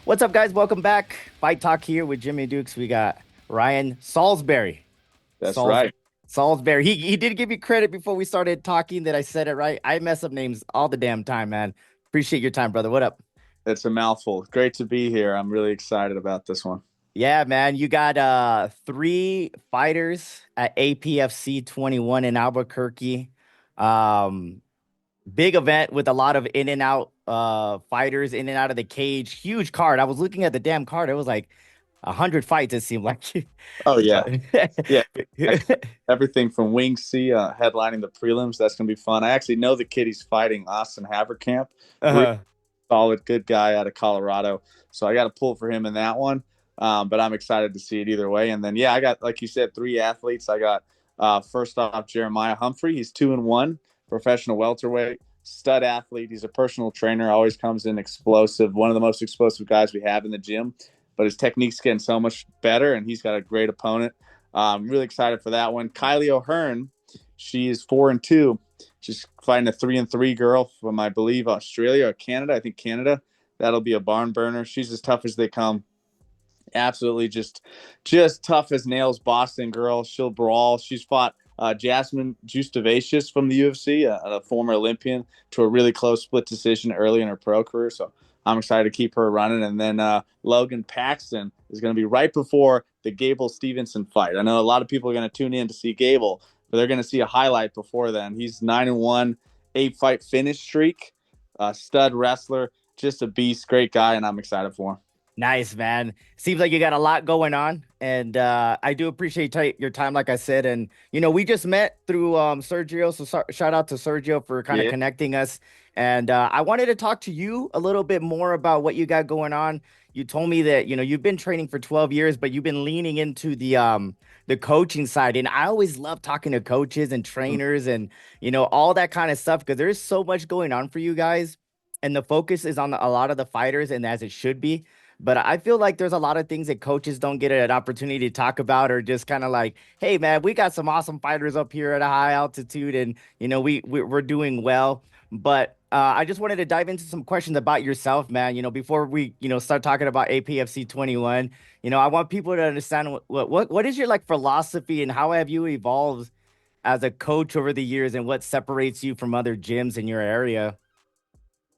What's up, guys? Welcome back. Fight Talk here with Jimmy Dukes. We got Ryan Solsbery. That's Sals right. Salisbury. He did give you credit before we started talking that I said it right. I mess up names all the damn time, man. Appreciate your time, brother. What up? It's a mouthful. Great to be here. I'm really excited about this one. Yeah, man. You got three fighters at APFC 21 in Albuquerque. Um, Big event with a lot of in and out fighters in and out of the cage. Huge card. I was looking at the damn card. It was like 100 fights, it seemed like. Oh yeah, Uh, yeah. I, everything from Wing C headlining the prelims. That's gonna be fun. I actually know the kid he's fighting, Austin Haverkamp. Real uh, solid, good guy out of Colorado. So I got to pull for him in that one. But I'm excited to see it either way. And then I got, like you said, three athletes. I got first off Jeremiah Humphrey. He's 2-1, professional welterweight, stud athlete. He's a personal trainer. Always comes in explosive. One of the most explosive guys we have in the gym. But his technique's getting so much better, and he's got a great opponent. I'm really excited for that one. Kylie O'Hearn, she's 4-2. She's fighting a 3-3 girl from, I believe, Australia or Canada. I think Canada. That'll be a barn burner. She's as tough as they come. Absolutely, just tough as nails. Boston girl. She'll brawl. She's fought Jasmine Justavacius from the UFC, a former Olympian, to a really close split decision early in her pro career. So I'm excited to keep her running. And then Logan Paxton is going to be right before the Gable Stevenson fight. I know a lot of people are going to tune in to see Gable, but they're going to see a highlight before then. He's 9-1, 8-fight finish streak, stud wrestler, just a beast, great guy, and I'm excited for him. Nice, man. Seems like you got a lot going on, and I do appreciate your time, like I said. And we just met through Sergio, so shout out to Sergio for kind of Yeah. connecting us. And I wanted to talk to you a little bit more about what you got going on. You told me that you've been training for 12 years, but you've been leaning into the coaching side. And I always love talking to coaches and trainers and all that kind of stuff because there's so much going on for you guys, and the focus is on a lot of the fighters, and as it should be. But I feel like there's a lot of things that coaches don't get an opportunity to talk about, or just kind of like, hey, man, we got some awesome fighters up here at a high altitude, and we're doing well. But I just wanted to dive into some questions about yourself, man. Before we start talking about APFC 21. I want people to understand what is your like philosophy, and how have you evolved as a coach over the years, and what separates you from other gyms in your area.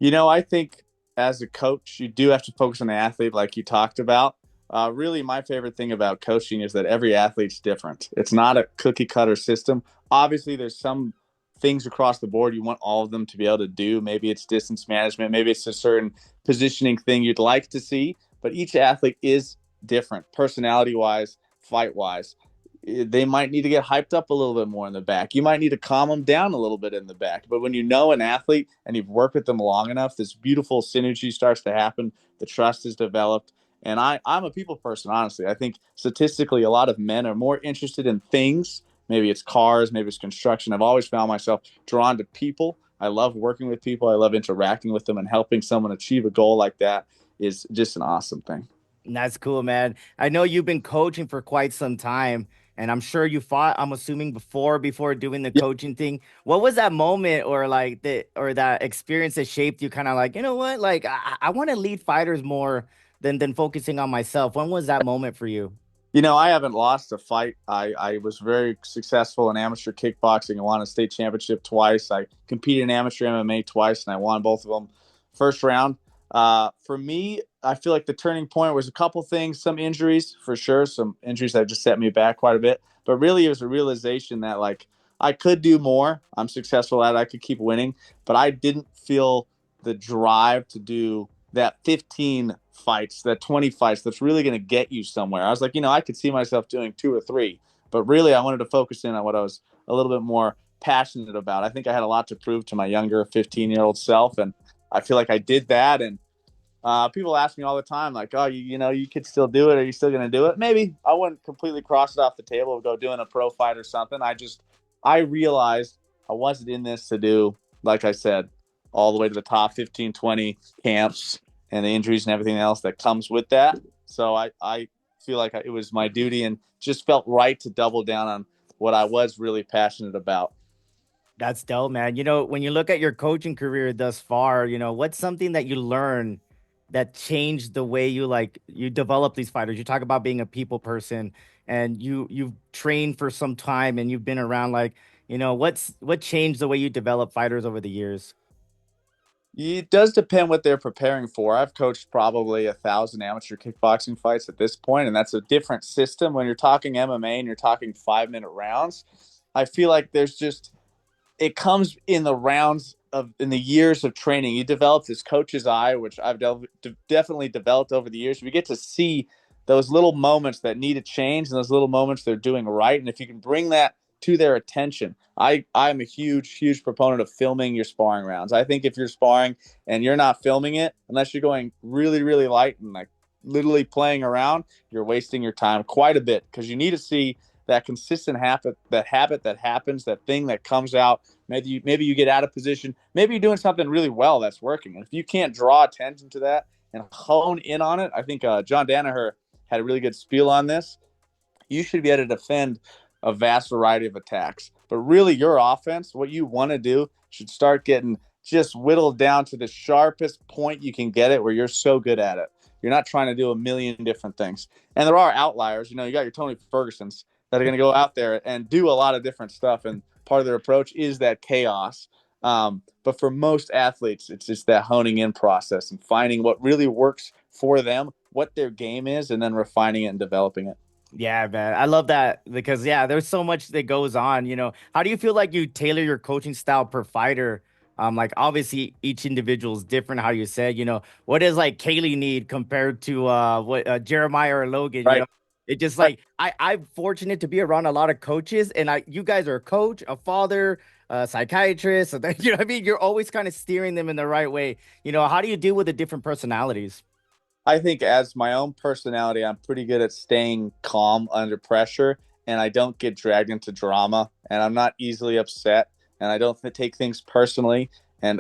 I think as a coach, you do have to focus on the athlete, like you talked about. Really, my favorite thing about coaching is that every athlete's different. It's not a cookie cutter system. Obviously, there's some things across the board you want all of them to be able to do. Maybe it's distance management, maybe it's a certain positioning thing you'd like to see, but each athlete is different, personality wise, fight wise. They might need to get hyped up a little bit more in the back. You might need to calm them down a little bit in the back. But when you know an athlete and you've worked with them long enough, this beautiful synergy starts to happen. The trust is developed. And I'm a people person, honestly. I think statistically, a lot of men are more interested in things. Maybe it's cars, maybe it's construction. I've always found myself drawn to people. I love working with people. I love interacting with them, and helping someone achieve a goal like that is just an awesome thing. That's cool, man. I know you've been coaching for quite some time, and I'm sure you fought, I'm assuming, before doing the Yeah. coaching thing. What was that moment, or like that experience that shaped you, kind of like, what? Like I want to lead fighters more than focusing on myself. When was that moment for you? I haven't lost a fight. I was very successful in amateur kickboxing. I won a state championship twice. I competed in amateur MMA twice, and I won both of them first round. For me, I feel like the turning point was a couple things, some injuries for sure, some injuries that just set me back quite a bit. But really, it was a realization that like I could do more. I'm successful at it. I could keep winning, but I didn't feel the drive to do that 15 fights, that 20 fights that's really going to get you somewhere. I was like, I could see myself doing two or three, but really I wanted to focus in on what I was a little bit more passionate about. I think I had a lot to prove to my younger 15-year-old self, and I feel like I did that. And people ask me all the time, like, oh, you could still do it. Are you still going to do it? Maybe. I wouldn't completely cross it off the table and go doing a pro fight or something. I realized I wasn't in this to do, like I said, all the way to the top 15, 20 camps and the injuries and everything else that comes with that. So I feel like it was my duty, and just felt right to double down on what I was really passionate about. That's dope, man. When you look at your coaching career thus far, what's something that you learn that changed the way you develop these fighters? You talk about being a people person, and you've trained for some time, and you've been around. What changed the way you develop fighters over the years? It does depend what they're preparing for. I've coached probably 1,000 amateur kickboxing fights at this point, and that's a different system. When you're talking MMA and you're talking 5-minute rounds, I feel like there's just it comes in the rounds of in the years of training. You develop this coach's eye, which I've definitely developed over the years. We get to see those little moments that need to change and those little moments they're doing right. And if you can bring that to their attention, I'm a huge proponent of filming your sparring rounds. I think if you're sparring and you're not filming it, unless you're going really light and like literally playing around, you're wasting your time quite a bit, because you need to see that consistent habit that happens, that thing that comes out. Maybe you get out of position. Maybe you're doing something really well that's working. And if you can't draw attention to that and hone in on it, I think John Danaher had a really good spiel on this. You should be able to defend a vast variety of attacks. But really, your offense, what you want to do, should start getting just whittled down to the sharpest point you can get it, where you're so good at it. You're not trying to do a million different things. And there are outliers. You got your Tony Fergusons that are going to go out there and do a lot of different stuff. And part of their approach is that chaos. But for most athletes, it's just that honing in process and finding what really works for them, what their game is, and then refining it and developing it. Yeah, man. I love that because there's so much that goes on. How do you feel like you tailor your coaching style per fighter? Like obviously each individual is different, how you said, what does like Kaylee need compared to what Jeremiah or Logan, Right. It just Right. like I'm fortunate to be around a lot of coaches, and you guys are a coach, a father, a psychiatrist, so that, what I mean? You're always kind of steering them in the right way. How do you deal with the different personalities? I think as my own personality, I'm pretty good at staying calm under pressure, and I don't get dragged into drama, and I'm not easily upset, and I don't take things personally. And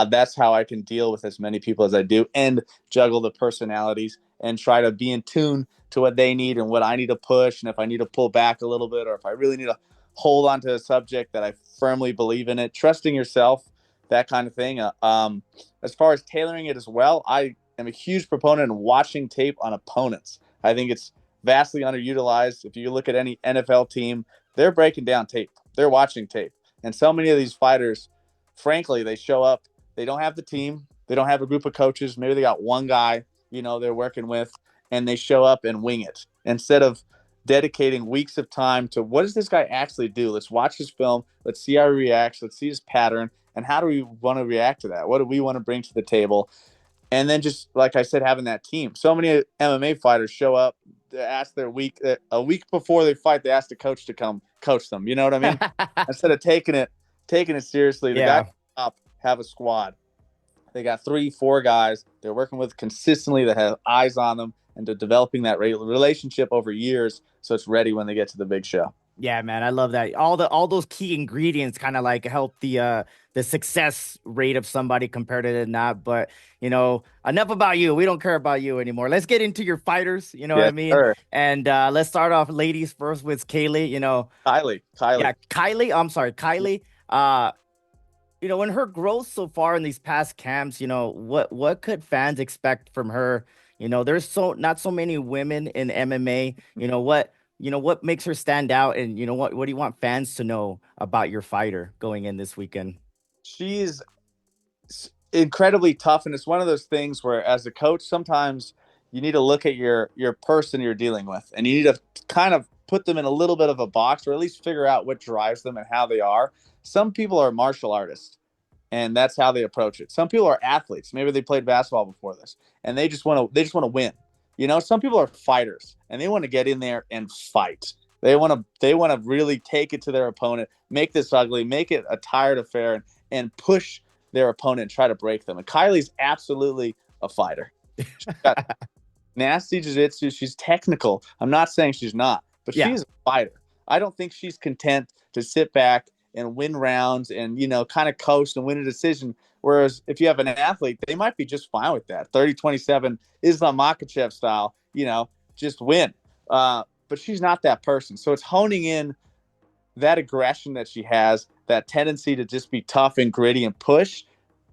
that's how I can deal with as many people as I do and juggle the personalities and try to be in tune to what they need and what I need to push. And if I need to pull back a little bit, or if I really need to hold on to a subject that I firmly believe in it, trusting yourself, that kind of thing. As far as tailoring it as well, I am a huge proponent of watching tape on opponents. I think it's vastly underutilized. If you look at any NFL team, they're breaking down tape, they're watching tape. And so many of these fighters, frankly, they show up, they don't have the team, they don't have a group of coaches. Maybe they got one guy, they're working with, and they show up and wing it instead of dedicating weeks of time to what does this guy actually do? Let's watch his film. Let's see how he reacts. Let's see his pattern. And how do we want to react to that? What do we want to bring to the table? And then just like I said, having that team. So many MMA fighters show up, they ask their a week before they fight, they ask the coach to come coach them. You know what I mean? Instead of taking it seriously, the guys Yeah. up have a squad. They got 3, 4 guys they're working with consistently that have eyes on them, and they're developing that relationship over years, so it's ready when they get to the big show. Yeah, man, I love that. All those key ingredients kind of like help the success rate of somebody compared to not. But enough about you. We don't care about you anymore. Let's get into your fighters. You know what I Yes, mean? sir. And let's start off ladies first with Kaylee. Kylie. Yeah, Kylie. I'm sorry, Kylie. In her growth so far in these past camps, what could fans expect from her? There's not so many women in MMA. What makes her stand out, and what do you want fans to know about your fighter going in this weekend? She's incredibly tough, and it's one of those things where as a coach sometimes you need to look at your person you're dealing with, and you need to kind of put them in a little bit of a box, or at least figure out what drives them and how they are. Some people are martial artists, and that's how they approach it. Some people are athletes, maybe they played basketball before this, and they just want to win. Some people are fighters, and they want to get in there and fight. They want to really take it to their opponent, make this ugly, make it a tired affair, and push their opponent and try to break them. And Kylie's absolutely a fighter. She's got nasty jiu-jitsu. She's technical. I'm not saying she's not, but Yeah, she's a fighter. I don't think she's content to sit back and win rounds and, kind of coast and win a decision. Whereas if you have an athlete, they might be just fine with that. 30-27 Islam Makhachev style, just win. But she's not that person. So it's honing in that aggression that she has, that tendency to just be tough and gritty and push,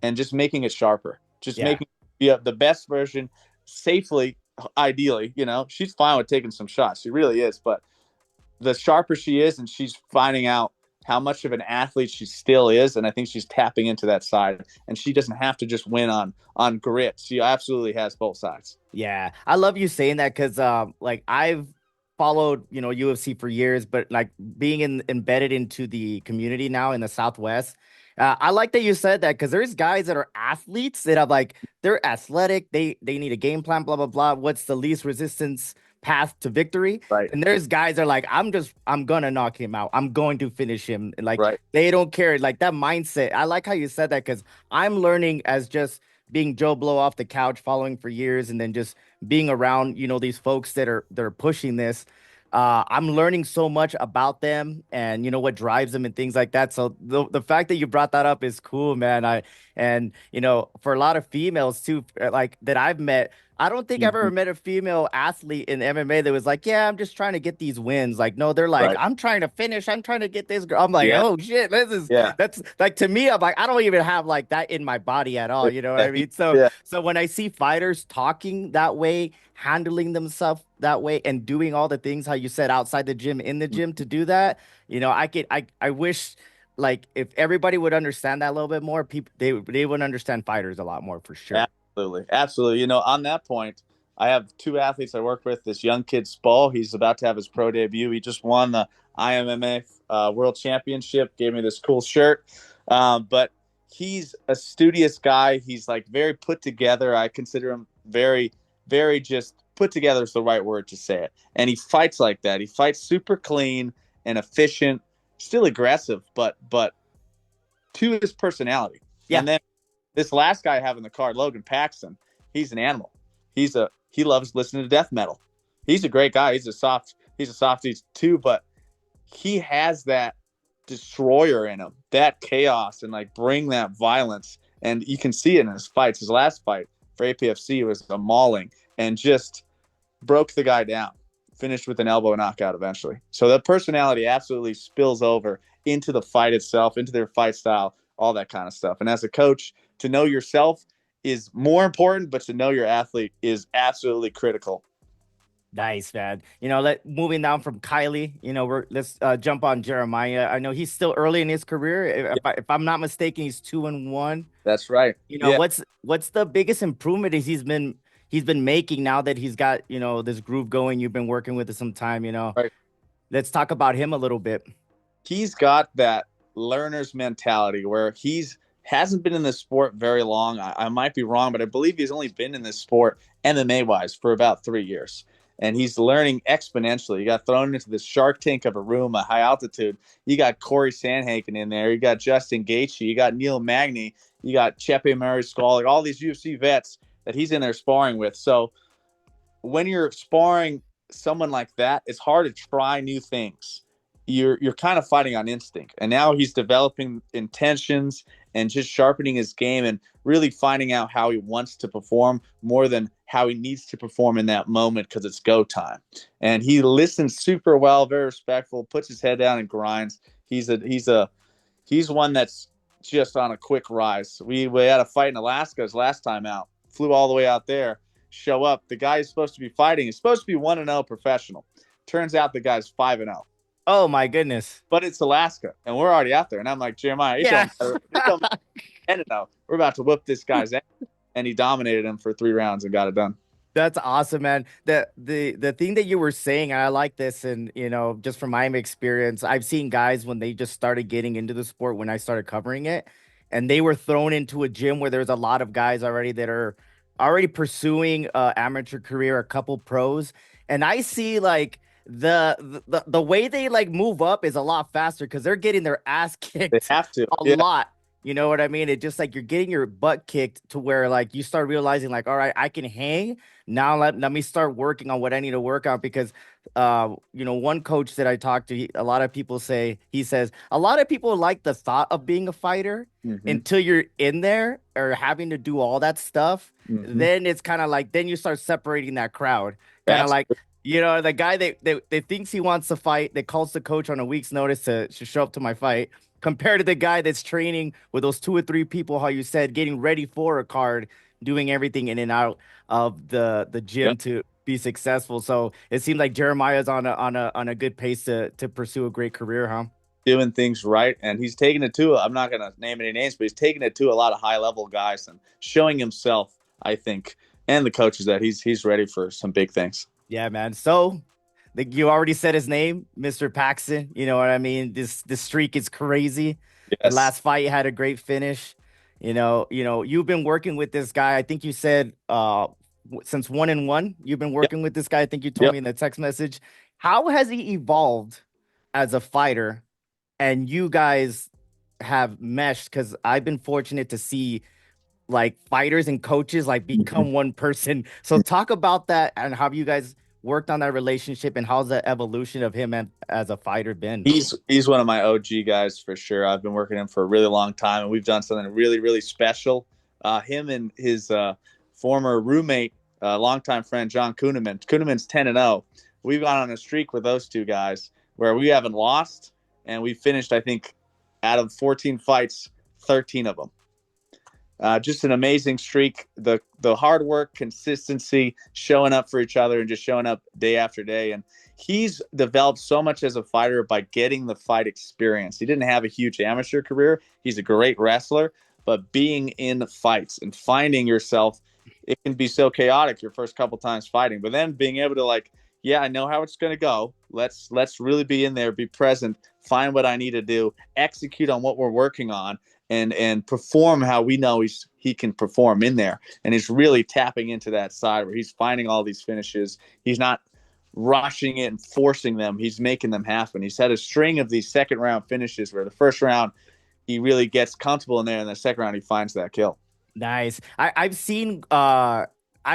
and just making it sharper, just yeah. making it be the best version safely, ideally. She's fine with taking some shots. She really is. But the sharper she is, and she's finding out how much of an athlete she still is, and I think she's tapping into that side, and she doesn't have to just win on grit. She absolutely has both sides. Yeah, I love you saying that because like I've followed, UFC for years, but like being embedded into the community now in the Southwest, I like that you said that because there's guys that are athletes that have like they're athletic, they need a game plan, blah blah blah. What's the least resistance path to victory? Right. And there's guys that are like, I'm gonna knock him out. I'm going to finish him. Like Right. they don't care. Like that mindset. I like how you said that because I'm learning as just being Joe Blow off the couch, following for years, and then just being around, these folks that are pushing this. I'm learning so much about them and what drives them and things like that. So the fact that you brought that up is cool, man. And for a lot of females too, like that I've met, I don't think I've Mm-hmm. ever met a female athlete in MMA that was like, yeah, I'm just trying to get these wins. Like, no, they're like, Right. I'm trying to finish. I'm trying to get this girl. I'm like, Yeah. oh shit, Yeah. that's like to me, I'm like, I don't even have like that in my body at all. You know what I mean? So Yeah. so when I see fighters talking that way, handling themselves that way, and doing all the things how you said outside the gym, in the gym to do that, I wish like if everybody would understand that a little bit more, people they would understand fighters a lot more for sure. Absolutely. Absolutely. On that point, I have two athletes I work with. This young kid, Spall, he's about to have his pro debut. He just won the IMMA World Championship, gave me this cool shirt. But he's a studious guy. He's like very put together. I consider him very, very just put together is the right word to say it. And he fights like that. He fights super clean and efficient, still aggressive, but to his personality. Yeah. And then this last guy I have in the card, Logan Paxton, he's an animal. He loves listening to death metal. He's a great guy. He's a softie too, but he has that destroyer in him, that chaos, and like bring that violence. And you can see it in his fights. His last fight for APFC was a mauling and just broke the guy down. Finished with an elbow knockout eventually. So the personality absolutely spills over into the fight itself, into their fight style, all that kind of stuff. And as a coach, to know yourself is more important, but to know your athlete is absolutely critical. Nice, man. Moving down from Kylie, let's jump on Jeremiah. I know he's still early in his career. If I'm not mistaken, he's 2-1. That's right. Yeah. What's the biggest improvement he's been making now that he's got, this groove going? You've been working with it some time, Right. Let's talk about him a little bit. He's got that learner's mentality where he's hasn't been in this sport very long. I might be wrong, but I believe he's only been in this sport MMA wise for about 3 years. And he's learning exponentially. He got thrown into this shark tank of a room at high altitude. You got Corey Sandhagen in there. You got Justin Gaethje. You got Neil Magny. You got Chepe Mariscal. Like all these UFC vets that he's in there sparring with. So when you're sparring someone like that, it's hard to try new things. You're kind of fighting on instinct. And now he's developing intentions and just sharpening his game and really finding out how he wants to perform more than how he needs to perform in that moment because it's go time. And he listens super well, very respectful, puts his head down and grinds. He's one that's just on a quick rise. We had a fight in Alaska his last time out. Flew all the way out there, show up. The guy he's supposed to be fighting is supposed to be 1-0 professional. Turns out the guy's 5-0. Oh my goodness. But it's Alaska, and we're already out there. And I'm like, Jeremiah, it don't matter. 10-0. We're about to whoop this guy's ass. And he dominated him for 3 rounds and got it done. That's awesome, man. The thing that you were saying, and I like this, and just from my experience, I've seen guys when they just started getting into the sport when I started covering it, and they were thrown into a gym where there's a lot of guys already that are already pursuing amateur career, a couple pros, and I see like the way they like move up is a lot faster because they're getting their ass They kicked have to. a lot. You know what I mean? It just like you're getting your butt kicked to where like you start realizing like, all right, I can hang. Now let me start working on what I need to work on because one coach that I talked to, a lot of people he says a lot of people like the thought of being a fighter until you're in there or having to do all that stuff. Then it's kind of like then you start separating that crowd. Kind of like the guy that thinks he wants to fight, that calls the coach on a week's notice to show up to my fight, compared to the guy that's training with those 2 or 3 people, how you said, getting ready for a card, doing everything in and out of the Yep. gym to be successful. So it seems like Jeremiah's on a good pace to pursue a great career, huh? Doing things right, and he's taking it to. I'm not going to name any names, but he's taking it to a lot of high level guys and showing himself. I think, and the coaches that he's ready for some big things. Yeah, man. So you already said his name, Mr. Paxton. You know what I mean? This streak is crazy. The Yes. last fight had a great finish. You've been working with this guy. I think you said since 1-1, you've been Yep. working with this guy. I think you told Yep. me in the text message. How has he evolved as a fighter? And you guys have meshed because I've been fortunate to see like fighters and coaches like Mhm. become one person. So talk about that and how you guys worked on that relationship and how's the evolution of him as a fighter been? He's one of my OG guys for sure. I've been working with him for a really long time, and we've done something really really special. Him and his former roommate, longtime friend John Kuhneman. Kuhneman's 10-0. We've gone on a streak with those two guys where we haven't lost, and we finished I think out of 14 fights, 13 of them. Just an amazing streak. The hard work, consistency, showing up for each other, and just showing up day after day. And he's developed so much as a fighter by getting the fight experience. He didn't have a huge amateur career. He's a great wrestler, but being in fights and finding yourself, it can be so chaotic your first couple times fighting. But then being able to like, yeah, I know how it's going to go. Let's really be in there, be present, find what I need to do, execute on what we're working on, and perform how we know he can perform in there. And he's really tapping into that side where he's finding all these finishes. He's not rushing it and forcing them. He's making them happen. He's had a string of these second round finishes where the first round he really gets comfortable in there, and the second round he finds that kill. Nice. I've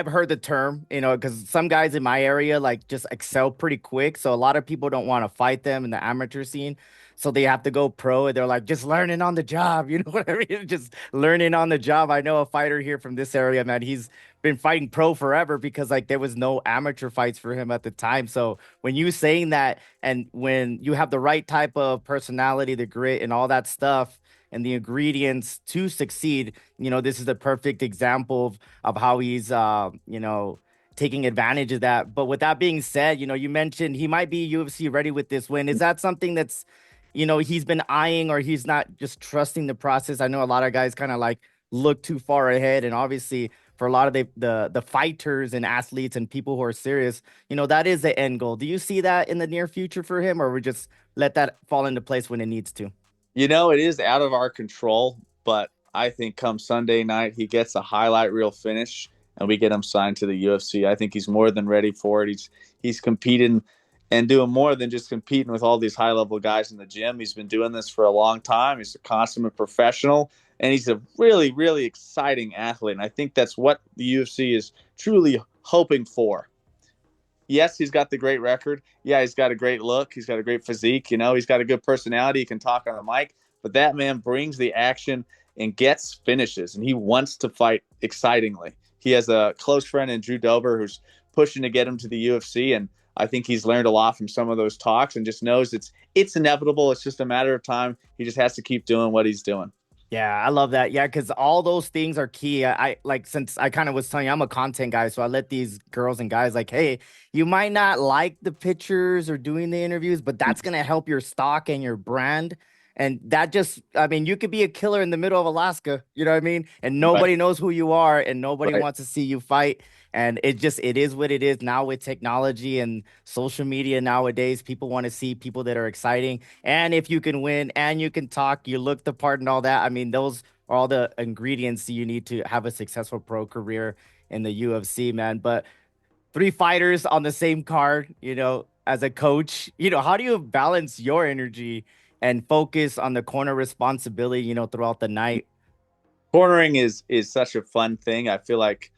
heard the term, because some guys in my area like just excel pretty quick. So a lot of people don't want to fight them in the amateur scene. So they have to go pro and they're like just learning on the job, you know what I mean? Just learning on the job. I know a fighter here from this area, man. He's been fighting pro forever because like there was no amateur fights for him at the time. So when you saying that and when you have the right type of personality, the grit and all that stuff and the ingredients to succeed, this is the perfect example of how he's taking advantage of that. But with that being said, you mentioned he might be UFC ready with this win. Is that something that's he's been eyeing, or he's not just trusting the process? I know a lot of guys kind of like look too far ahead, and obviously for a lot of the fighters and athletes and people who are serious, that is the end goal. Do you see that in the near future for him, or we just let that fall into place when it needs to? It is out of our control, but I think come Sunday night he gets a highlight reel finish and we get him signed to the UFC. I think he's more than ready for it. He's competing and doing more than just competing with all these high level guys in the gym. He's been doing this for a long time. He's a consummate professional, and he's a really really exciting athlete. And I think that's what the UFC is truly hoping for. Yes, he's got the great record. Yeah, he's got a great look. He's got a great physique. He's got a good personality. He can talk on the mic, but that man brings the action and gets finishes, and he wants to fight excitingly. He has a close friend in Drew Dober who's pushing to get him to the UFC, and I think he's learned a lot from some of those talks and just knows it's inevitable. It's just a matter of time. He just has to keep doing what he's doing. Yeah, I love that. Yeah, because all those things are key. I like, since I kind of was telling you, I'm a content guy, so I let these girls and guys like, hey, you might not like the pictures or doing the interviews, but that's gonna help your stock and your brand. And that just, I mean, you could be a killer in the middle of Alaska, you know what I mean? And Right, nobody knows who you are, and nobody right. wants to see you fight. And it is what it is now with technology and social media nowadays. People want to see people that are exciting. And if you can win and you can talk, you look the part and all that. I mean, those are all the ingredients you need to have a successful pro career in the UFC, man. But three fighters on the same card, as a coach, how do you balance your energy and focus on the corner responsibility, throughout the night? Cornering is such a fun thing. I feel like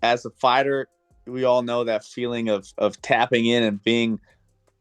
as a fighter, we all know that feeling of tapping in and being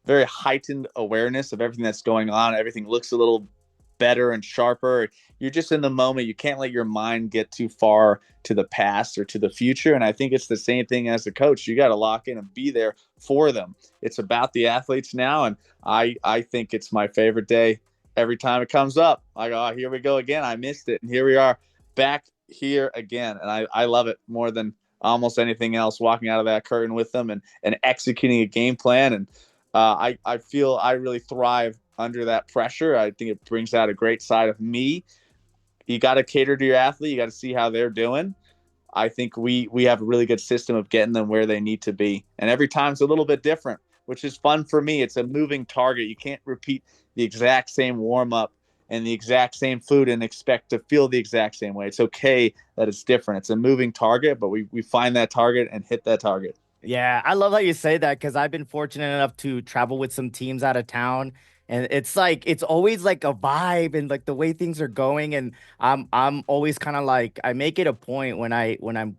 very heightened awareness of everything that's going on. Everything looks a little better and sharper. You're just in the moment. You can't let your mind get too far to the past or to the future. And I think it's the same thing as a coach. You got to lock in and be there for them. It's about the athletes now. And I think it's my favorite day every time it comes up. I go, oh, here we go again. I missed it. And here we are back here again, and I love it more than almost anything else. Walking out of that curtain with them and executing a game plan, and I feel I really thrive under that pressure. I think it brings out a great side of me. You got to cater to your athlete. You got to see how they're doing. I think we have a really good system of getting them where they need to be, and every time's a little bit different, which is fun for me. It's a moving target. You can't repeat the exact same warm up and the exact same food and expect to feel the exact same way. It's okay that it's different. It's a moving target, but we find that target and hit that target. Yeah, I love how you say that because I've been fortunate enough to travel with some teams out of town, and it's like it's always like a vibe and like the way things are going, and I'm always kind of like I make it a point when I'm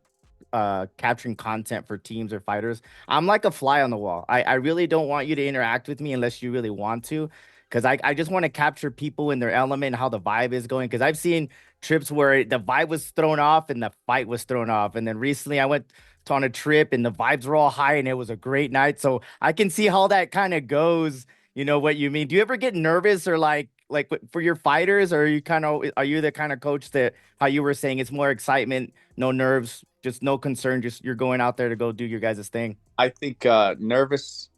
capturing content for teams or fighters. I'm like a fly on the wall. I really don't want you to interact with me unless you really want to, because I just want to capture people in their element and how the vibe is going. Because I've seen trips where the vibe was thrown off and the fight was thrown off. And then recently I went on a trip and the vibes were all high and it was a great night. So I can see how that kind of goes. You know what you mean? Do you ever get nervous or like for your fighters, or are you the kind of coach that how you were saying it's more excitement, no nerves, just no concern, just you're going out there to go do your guys' thing? I think nervous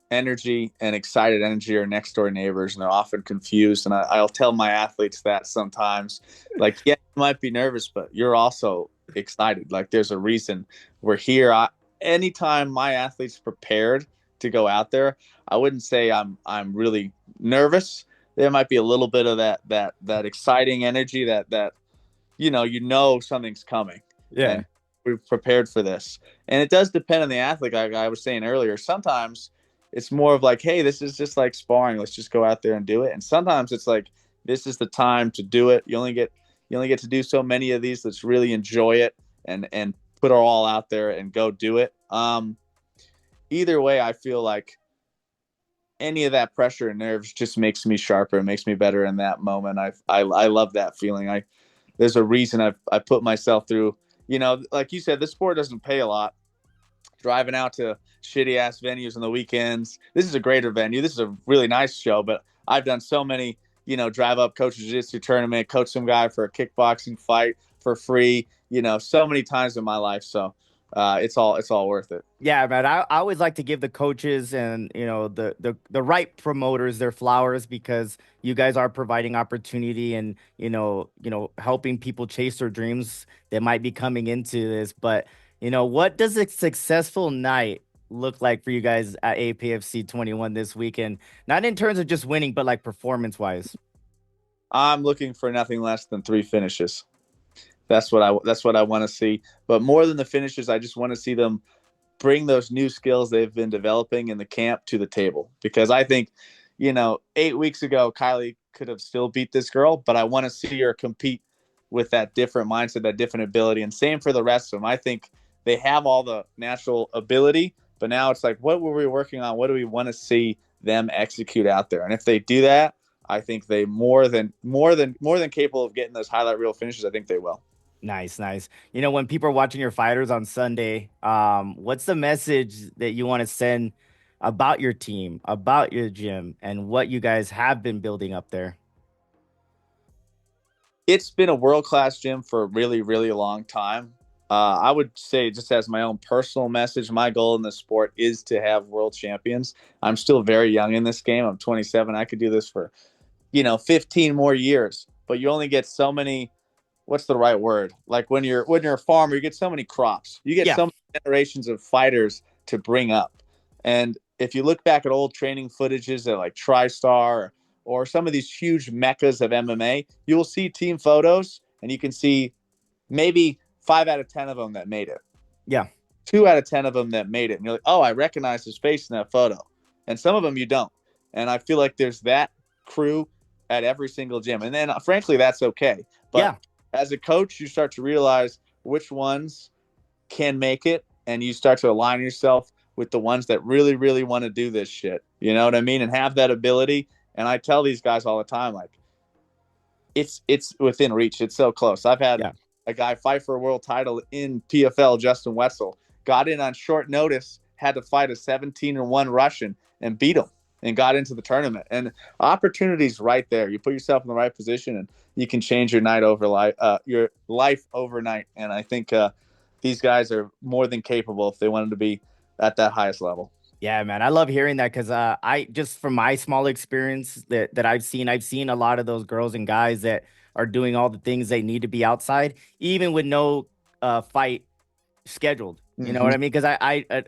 energy and excited energy are next door neighbors, and they're often confused. And I'll tell my athletes that sometimes, like, yeah, you might be nervous, but you're also excited. Like, there's a reason we're here. Anytime my athletes prepared to go out there, I wouldn't say I'm really nervous. There might be a little bit of that exciting energy that something's coming, Yeah. and we've prepared for this. And it does depend on the athlete. Like I was saying earlier, sometimes it's more of like, hey, this is just like sparring. Let's just go out there and do it. And sometimes it's like, this is the time to do it. You only get to do so many of these. Let's really enjoy it and put our all out there and go do it. Either way, I feel like any of that pressure and nerves just makes me sharper. It makes me better in that moment. I love that feeling. There's a reason I put myself through. Like you said, this sport doesn't pay a lot. Driving out to shitty ass venues on the weekends. This is a greater venue. This is a really nice show, but I've done so many, drive up, coach a jiu-jitsu tournament, coach some guy for a kickboxing fight for free, so many times in my life. So it's all worth it. Yeah, man. I always like to give the coaches and the right promoters their flowers because you guys are providing opportunity and helping people chase their dreams that might be coming into this. But what does a successful night look like for you guys at APFC 21 this weekend? Not in terms of just winning, but like performance wise. I'm looking for nothing less than 3 finishes. That's what I want to see. But more than the finishes, I just want to see them bring those new skills they've been developing in the camp to the table. Because I think, 8 weeks ago, Kylie could have still beat this girl, but I want to see her compete with that different mindset, that different ability. And same for the rest of them. I think they have all the natural ability, but now it's like, what were we working on? What do we want to see them execute out there? And if they do that, I think they more than capable of getting those highlight reel finishes. I think they will. Nice, nice. When people are watching your fighters on Sunday, what's the message that you want to send about your team, about your gym, and what you guys have been building up there? It's been a world class gym for a really, really long time. I would say, just as my own personal message, my goal in this sport is to have world champions. I'm still very young in this game. I'm 27. I could do this for 15 more years, but you only get so many. What's the right word? Like when you're a farmer, you get so many crops. You get Yeah, so many generations of fighters to bring up. And if you look back at old training footages at like TriStar or some of these huge meccas of MMA, you will see team photos and you can see maybe 5 out of 10 of them that made it. yeah, 2 out of 10 of them that made it. And you're like, oh, I recognize his face in that photo. And some of them you don't. And I feel like there's that crew at every single gym. And then, frankly, that's okay. But yeah. as a coach, you start to realize which ones can make it, and you start to align yourself with the ones that really, really want to do this shit. You know what I mean? And have that ability. And I tell these guys all the time, like, it's within reach. It's so close. I've had Yeah. a guy fight for a world title in PFL, Justin Wetzel, got in on short notice, had to fight a 17-1 Russian and beat him and got into the tournament. And opportunities right there. You put yourself in the right position, and you can change your life overnight. And I think these guys are more than capable if they wanted to be at that highest level. Yeah, man, I love hearing that because I just from my small experience that I've seen a lot of those girls and guys that are doing all the things they need to be outside, even with no fight scheduled. You know what Mm-hmm. I mean?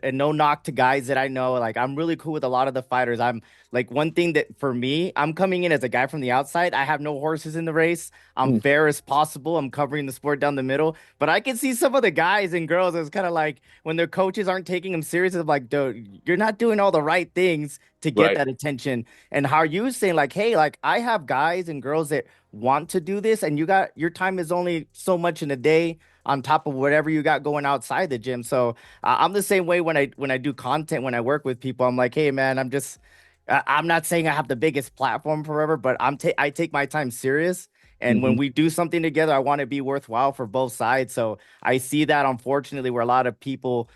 Because no knock to guys that I know. Like I'm really cool with a lot of the fighters. I'm like one thing that for me, I'm coming in as a guy from the outside. I have no horses in the race. I'm fair as possible. I'm covering the sport down the middle. But I can see some of the guys and girls. It's kind of like when their coaches aren't taking them serious. It's like, dude, you're not doing all the right things to get Right. that attention. And how are you saying like, hey, like I have guys and girls that want to do this, and you got your time is only so much in a day on top of whatever you got going outside the gym. So I'm the same way when I do content, when I work with people. I'm like, hey man, I'm not saying I have the biggest platform forever, but I take my time serious. And when Mm-hmm. we do something together, I want to be worthwhile for both sides. So I see that unfortunately where a lot of people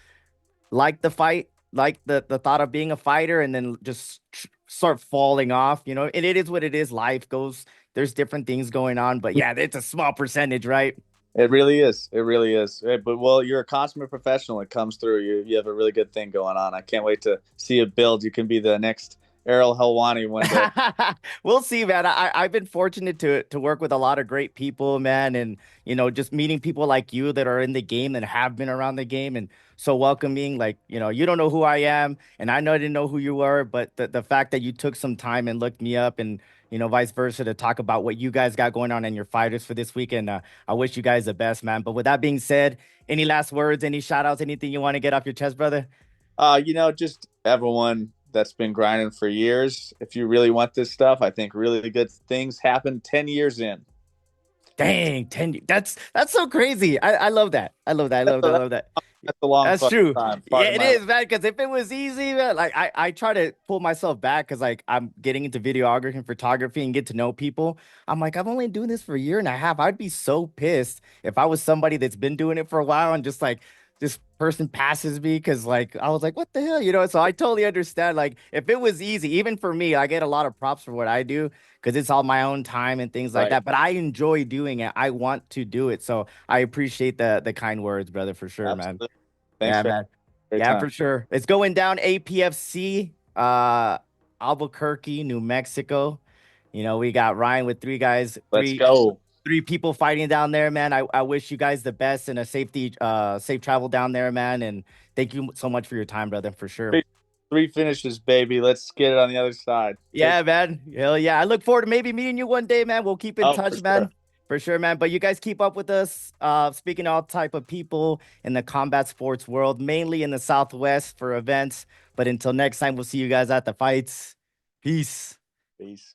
like the fight, like the thought of being a fighter, and then just start falling off. You know, and it is what it is. Life goes. There's different things going on, but yeah, it's a small percentage, right? It really is. It really is. But well, you're a consummate professional. It comes through. You have a really good thing going on. I can't wait to see it build. You can be the next Errol Helwani one day. We'll see, man. I've been fortunate to work with a lot of great people, man, and just meeting people like you that are in the game and have been around the game and so welcoming. Like, you don't know who I am, and I know I didn't know who you were, but the fact that you took some time and looked me up and vice versa to talk about what you guys got going on and your fighters for this weekend. I wish you guys the best, man. But with that being said, any last words, any shout outs, anything you want to get off your chest, brother? Just everyone that's been grinding for years. If you really want this stuff, I think really good things happen 10 years in. Dang, 10. That's so crazy. I love that. I love that. I That's love that. I a, love that. that's a long That's fucking true. time. Yeah, Part of it my life. is, man. Because if it was easy, man, like I try to pull myself back because like I'm getting into videography and photography and get to know people. I'm like, I'm only doing this for a year and a half. I'd be so pissed if I was somebody that's been doing it for a while and just like this person passes me because like I was like, what the hell, So I totally understand. Like if it was easy, even for me, I get a lot of props for what I do because it's all my own time and things like Right. that. But I enjoy doing it. I want to do it. So I appreciate the kind words, brother, for sure, man. Absolutely. Thanks Yeah, for man. great Yeah, time. for sure. It's going down APFC, Albuquerque, New Mexico. We got Ryan with three guys, Let's go. three people fighting down there, man. I wish you guys the best and a safe travel down there, man. And thank you so much for your time, brother, for sure. Three finishes, baby. Let's get it on the other side. Take Yeah, man. Hell yeah. I look forward to maybe meeting you one day, man. We'll keep in Oh, for touch, sure. man. For sure, man. But you guys keep up with us. Speaking to all type of people in the combat sports world, mainly in the Southwest for events. But until next time, we'll see you guys at the fights. Peace. Peace.